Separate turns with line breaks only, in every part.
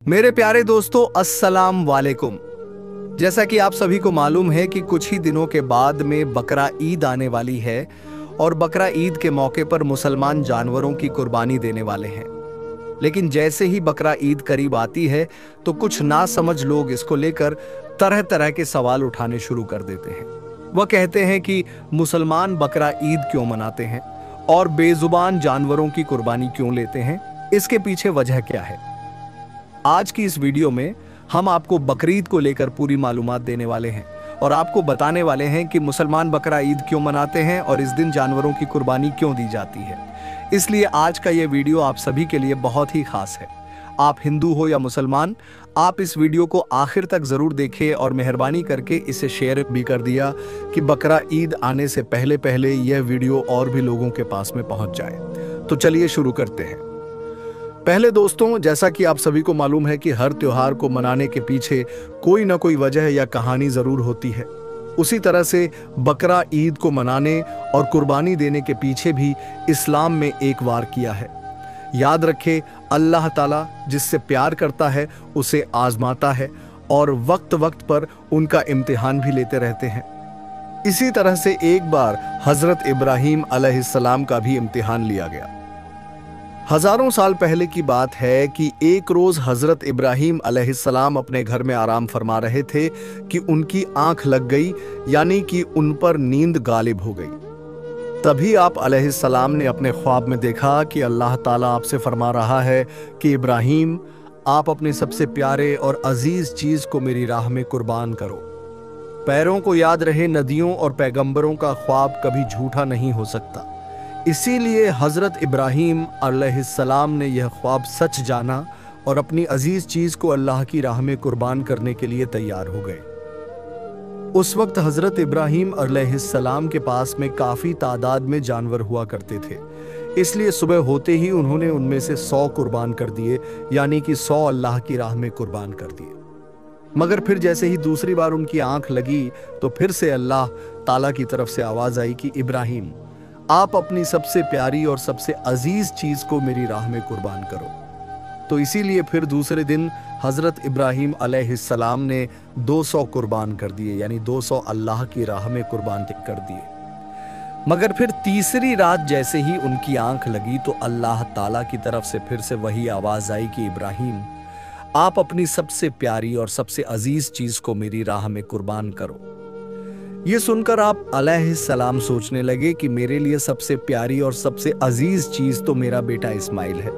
मेरे प्यारे दोस्तों, अस्सलाम वालेकुम। जैसा कि आप सभी को मालूम है कि कुछ ही दिनों के बाद में बकरा ईद आने वाली है और बकरा ईद के मौके पर मुसलमान जानवरों की कुर्बानी देने वाले हैं। लेकिन जैसे ही बकरा ईद करीब आती है तो कुछ नासमझ लोग इसको लेकर तरह तरह के सवाल उठाने शुरू कर देते हैं। वह कहते हैं कि मुसलमान बकरा ईद क्यों मनाते हैं और बेजुबान जानवरों की कुर्बानी क्यों लेते हैं, इसके पीछे वजह क्या है। आज की इस वीडियो में हम आपको बकरीद को लेकर पूरी मालूमात देने वाले हैं और आपको बताने वाले हैं कि मुसलमान बकरा ईद क्यों मनाते हैं और इस दिन जानवरों की कुर्बानी क्यों दी जाती है। इसलिए आज का ये वीडियो आप सभी के लिए बहुत ही खास है। आप हिंदू हो या मुसलमान, आप इस वीडियो को आखिर तक जरूर देखें और मेहरबानी करके इसे शेयर भी कर दिया कि बकरा ईद आने से पहले पहले यह वीडियो और भी लोगों के पास में पहुंच जाए। तो चलिए शुरू करते हैं। पहले दोस्तों, जैसा कि आप सभी को मालूम है कि हर त्योहार को मनाने के पीछे कोई ना कोई वजह या कहानी जरूर होती है। उसी तरह से बकरा ईद को मनाने और कुर्बानी देने के पीछे भी इस्लाम में एक वार किया है। याद रखें, अल्लाह ताला जिससे प्यार करता है उसे आजमाता है और वक्त वक्त पर उनका इम्तिहान भी लेते रहते हैं। इसी तरह से एक बार हजरत इब्राहीम अलैहिस्सलाम का भी इम्तिहान लिया गया। हजारों साल पहले की बात है कि एक रोज हजरत इब्राहीम अलैहिस्सलाम अपने घर में आराम फरमा रहे थे कि उनकी आंख लग गई, यानी कि उन पर नींद गालिब हो गई। तभी आप अलैहिस्सलाम ने अपने ख्वाब में देखा कि अल्लाह ताला आपसे फरमा रहा है कि इब्राहीम, आप अपने सबसे प्यारे और अजीज चीज को मेरी राह में कुर्बान करो। पैरों को याद रहे, नदियों और पैगंबरों का ख्वाब कभी झूठा नहीं हो सकता। इसीलिए हजरत इब्राहीम अलैहिस्सलाम ने यह ख्वाब सच जाना और अपनी अजीज चीज को अल्लाह की राह में कुर्बान करने के लिए तैयार हो गए। उस वक्त हजरत इब्राहीम अलैहिस्सलाम के पास में काफी तादाद में जानवर हुआ करते थे, इसलिए सुबह होते ही उन्होंने उनमें से 100 कुर्बान कर दिए, यानी कि 100 अल्लाह की राह में कुर्बान कर दिए। मगर फिर जैसे ही दूसरी बार उनकी आंख लगी तो फिर से अल्लाह ताला की तरफ से आवाज आई कि इब्राहीम, आप अपनी सबसे प्यारी और सबसे अजीज चीज को मेरी राह में कुर्बान करो। तो इसीलिए फिर दूसरे दिन हजरत इब्राहीम अलैहिस्सलाम ने 200 कुर्बान कर दिए, यानी 200 अल्लाह की राह में कुर्बान कर दिए। मगर फिर तीसरी रात जैसे ही उनकी आंख लगी तो अल्लाह ताला की तरफ से फिर से वही आवाज आई कि इब्राहीम, आप अपनी सबसे प्यारी और सबसे अजीज चीज को मेरी राह में कुर्बान करो। ये सुनकर आप अलैहिस्सलाम सोचने लगे कि मेरे लिए सबसे प्यारी और सबसे अजीज चीज तो मेरा बेटा इस्माइल है।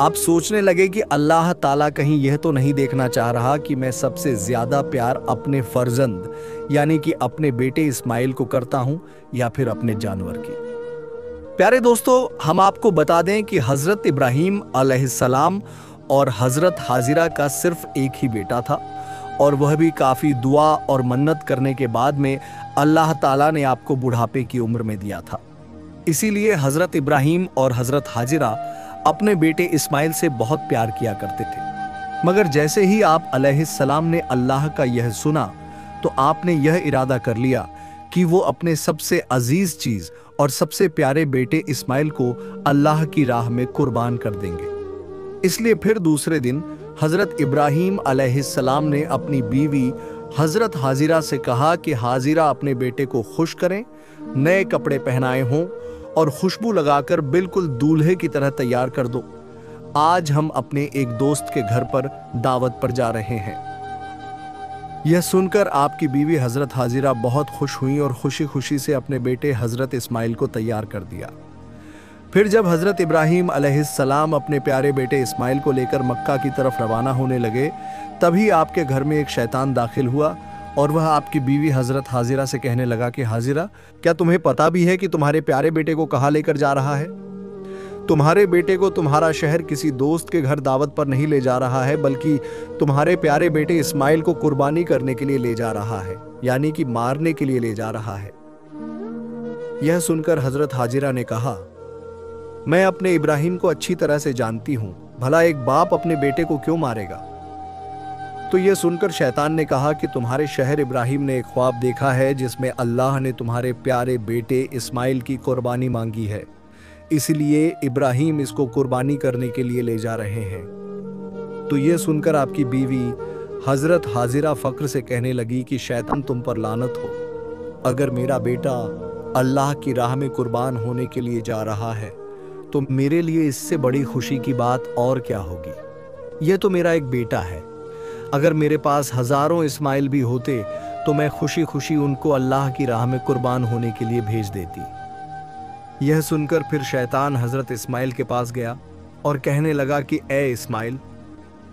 आप सोचने लगे कि अल्लाह ताला कहीं यह तो नहीं देखना चाह रहा कि मैं सबसे ज्यादा प्यार अपने फर्जंद यानी कि अपने बेटे इस्माइल को करता हूं या फिर अपने जानवर की। प्यारे दोस्तों, हम आपको बता दें कि हजरत इब्राहीम अलैहिस्सलाम और हजरत हाजिरा का सिर्फ एक ही बेटा था और वह भी काफ़ी दुआ और मन्नत करने के बाद में अल्लाह ताला ने आपको बुढ़ापे की उम्र में दिया था। इसीलिए हज़रत इब्राहीम और हज़रत हाजिरा अपने बेटे इस्माइल से बहुत प्यार किया करते थे। मगर जैसे ही आप अलैहिस्सलाम ने अल्लाह का यह सुना तो आपने यह इरादा कर लिया कि वो अपने सबसे अजीज चीज़ और सबसे प्यारे बेटे इस्माइल को अल्लाह की राह में कुर्बान कर देंगे। इसलिए फिर दूसरे दिन हजरत इब्राहीम अलैहिस्सलाम ने अपनी बीवी हजरत हाजिरा से कहा कि हाजिरा अपने बेटे को खुश करें, नए कपड़े पहनाए हों और खुशबू लगाकर बिल्कुल दूल्हे की तरह तैयार कर दो। आज हम अपने एक दोस्त के घर पर दावत पर जा रहे हैं। यह सुनकर आपकी बीवी हजरत हाजिरा बहुत खुश हुई और खुशी खुशी से अपने बेटे हजरत इस्माइल को तैयार कर दिया। फिर जब हजरत इब्राहीम अलैहिस्सलाम अपने प्यारे बेटे इस्माइल को लेकर मक्का की तरफ रवाना होने लगे, तभी आपके घर में एक शैतान दाखिल हुआ और वह आपकी बीवी हजरत हाजिरा से कहने लगा कि हाजिरा, क्या तुम्हें पता भी है कि तुम्हारे प्यारे बेटे को कहाँ लेकर जा रहा है? तुम्हारे बेटे को तुम्हारा शहर किसी दोस्त के घर दावत पर नहीं ले जा रहा है, बल्कि तुम्हारे प्यारे बेटे इस्माइल को कुर्बानी करने के लिए ले जा रहा है, यानी कि मारने के लिए ले जा रहा है। यह सुनकर हजरत हाजिरा ने कहा, मैं अपने इब्राहीम को अच्छी तरह से जानती हूं, भला एक बाप अपने बेटे को क्यों मारेगा? तो यह सुनकर शैतान ने कहा कि तुम्हारे शहर इब्राहीम ने एक ख्वाब देखा है जिसमें अल्लाह ने तुम्हारे प्यारे बेटे इस्माइल की कुर्बानी मांगी है, इसलिए इब्राहीम इसको कुर्बानी करने के लिए ले जा रहे हैं। तो ये सुनकर आपकी बीवी हजरत हाजिरा फक्र से कहने लगी कि शैतान तुम पर लानत हो, अगर मेरा बेटा अल्लाह की राह में कुर्बान होने के लिए जा रहा है तो मेरे लिए इससे बड़ी खुशी की बात और क्या होगी। यह तो मेरा एक बेटा है, अगर मेरे पास हजारों इस्माइल भी होते तो मैं खुशी खुशी उनको अल्लाह की राह में कुर्बान होने के लिए भेज देती। यह सुनकर फिर शैतान हजरत इस्माइल के पास गया और कहने लगा कि ए इस्माइल,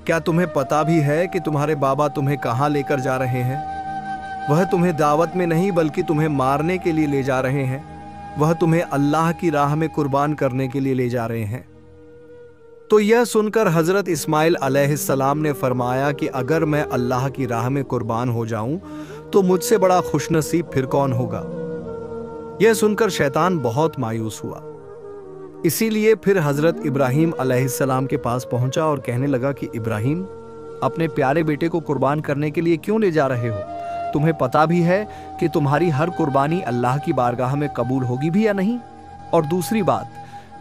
क्या तुम्हें पता भी है कि तुम्हारे बाबा तुम्हें कहाँ लेकर जा रहे हैं? वह तुम्हें दावत में नहीं बल्कि तुम्हें मारने के लिए ले जा रहे हैं। वह तुम्हें अल्लाह की राह में कुर्बान करने के लिए ले जा रहे हैं। तो यह सुनकर हजरत इस्माइल अलैहिस्सलाम ने फरमाया कि अगर मैं अल्लाह की राह में कुर्बान हो जाऊं तो मुझसे बड़ा खुशनसीब फिर कौन होगा। यह सुनकर शैतान बहुत मायूस हुआ, इसीलिए फिर हजरत इब्राहीम अलैहिस्सलाम के पास पहुंचा और कहने लगा कि इब्राहीम, अपने प्यारे बेटे को कुर्बान करने के लिए क्यों ले जा रहे हो? तुम्हें पता भी है कि तुम्हारी हर कुर्बानी अल्लाह की बारगाह में कबूल होगी भी या नहीं? और दूसरी बात,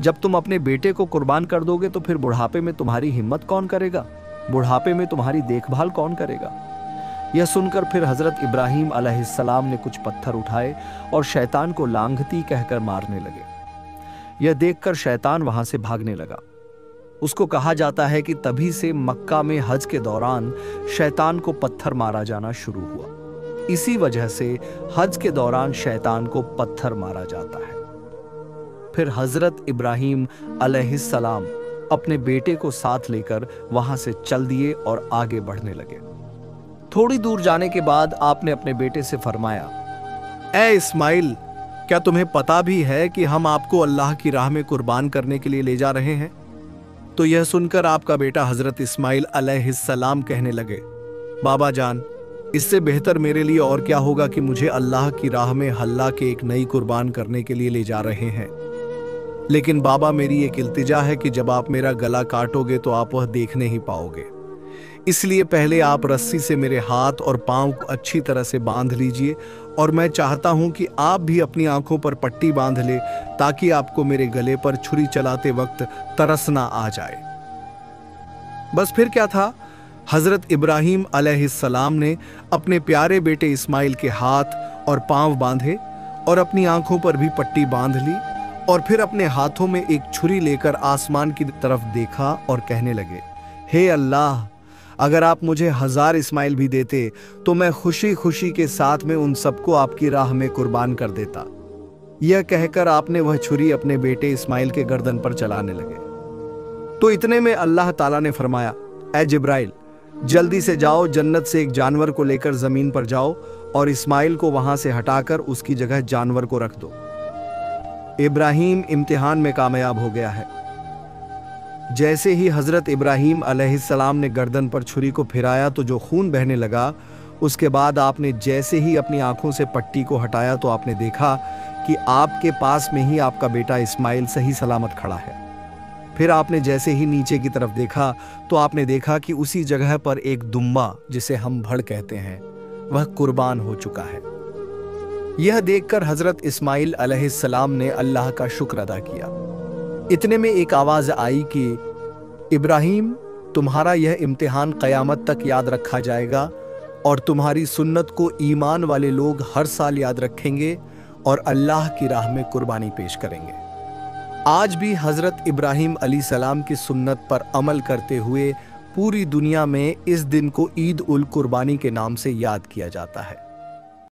जब तुम अपने बेटे को कुर्बान कर दोगे तो फिर बुढ़ापे में तुम्हारी हिम्मत कौन करेगा? बुढ़ापे में तुम्हारी देखभाल कौन करेगा? यह सुनकर फिर हजरत इब्राहीम अलैहिस्सलाम ने कुछ पत्थर उठाए और शैतान को लांघती कहकर मारने लगे। यह देखकर शैतान वहां से भागने लगा। उसको कहा जाता है कि तभी से मक्का में हज के दौरान शैतान को पत्थर मारा जाना शुरू हुआ। इसी वजह से हज के दौरान शैतान को पत्थर मारा जाता है। फिर हजरत इब्राहीम अलैहिस्सलाम अपने बेटे को साथ लेकर वहां से चल दिए और आगे बढ़ने लगे। थोड़ी दूर जाने के बाद आपने अपने बेटे से फरमाया, ए इस्माइल, क्या तुम्हें पता भी है कि हम आपको अल्लाह की राह में कुर्बान करने के लिए ले जा रहे हैं? तो यह सुनकर आपका बेटा हजरत इस्माइल अलैहिस्सलाम कहने लगे, बाबा जान, इससे बेहतर मेरे लिए और क्या होगा कि मुझे अल्लाह की राह में हल्ला के एक नई कुर्बान करने के लिए ले जा रहे हैं। लेकिन बाबा, मेरी एक इल्तिजा है कि जब आप मेरा गला काटोगे तो आप वह देख नहीं पाओगे, इसलिए पहले आप रस्सी से मेरे हाथ और पांव को अच्छी तरह से बांध लीजिए और मैं चाहता हूं कि आप भी अपनी आंखों पर पट्टी बांध ले ताकि आपको मेरे गले पर छुरी चलाते वक्त तरस ना आ जाए। बस फिर क्या था, हजरत इब्राहीम अलैहिस्सलाम ने अपने प्यारे बेटे इस्माइल के हाथ और पांव बांधे और अपनी आंखों पर भी पट्टी बांध ली और फिर अपने हाथों में एक छुरी लेकर आसमान की तरफ देखा और कहने लगे, हे अल्लाह, अगर आप मुझे 1000 इस्माइल भी देते तो मैं खुशी खुशी के साथ में उन सबको आपकी राह में कुर्बान कर देता। यह कहकर आपने वह छुरी अपने बेटे इस्माइल के गर्दन पर चलाने लगे। तो इतने में अल्लाह ताला ने फरमाया, ऐ जिब्राइल, जल्दी से जाओ, जन्नत से एक जानवर को लेकर जमीन पर जाओ और इस्माइल को वहां से हटाकर उसकी जगह जानवर को रख दो। इब्राहीम इम्तिहान में कामयाब हो गया है। जैसे ही हजरत इब्राहीम अलैहिस्सलाम ने गर्दन पर छुरी को फिराया तो जो खून बहने लगा, उसके बाद आपने जैसे ही अपनी आंखों से पट्टी को हटाया तो आपने देखा कि आपके पास में ही आपका बेटा इस्माइल सही सलामत खड़ा है। फिर आपने जैसे ही नीचे की तरफ देखा तो आपने देखा कि उसी जगह पर एक दुम्बा, जिसे हम भड़ कहते हैं, वह कुर्बान हो चुका है। यह देखकर हजरत इस्माइल अलैहिस्सलाम ने अल्लाह का शुक्र अदा किया। इतने में एक आवाज आई कि इब्राहीम, तुम्हारा यह इम्तिहान क़यामत तक याद रखा जाएगा और तुम्हारी सुन्नत को ईमान वाले लोग हर साल याद रखेंगे और अल्लाह की राह में कुर्बानी पेश करेंगे। आज भी हजरत इब्राहीम अलैहिस्सलाम की सुन्नत पर अमल करते हुए पूरी दुनिया में इस दिन को ईद उल कुर्बानी के नाम से याद किया जाता है।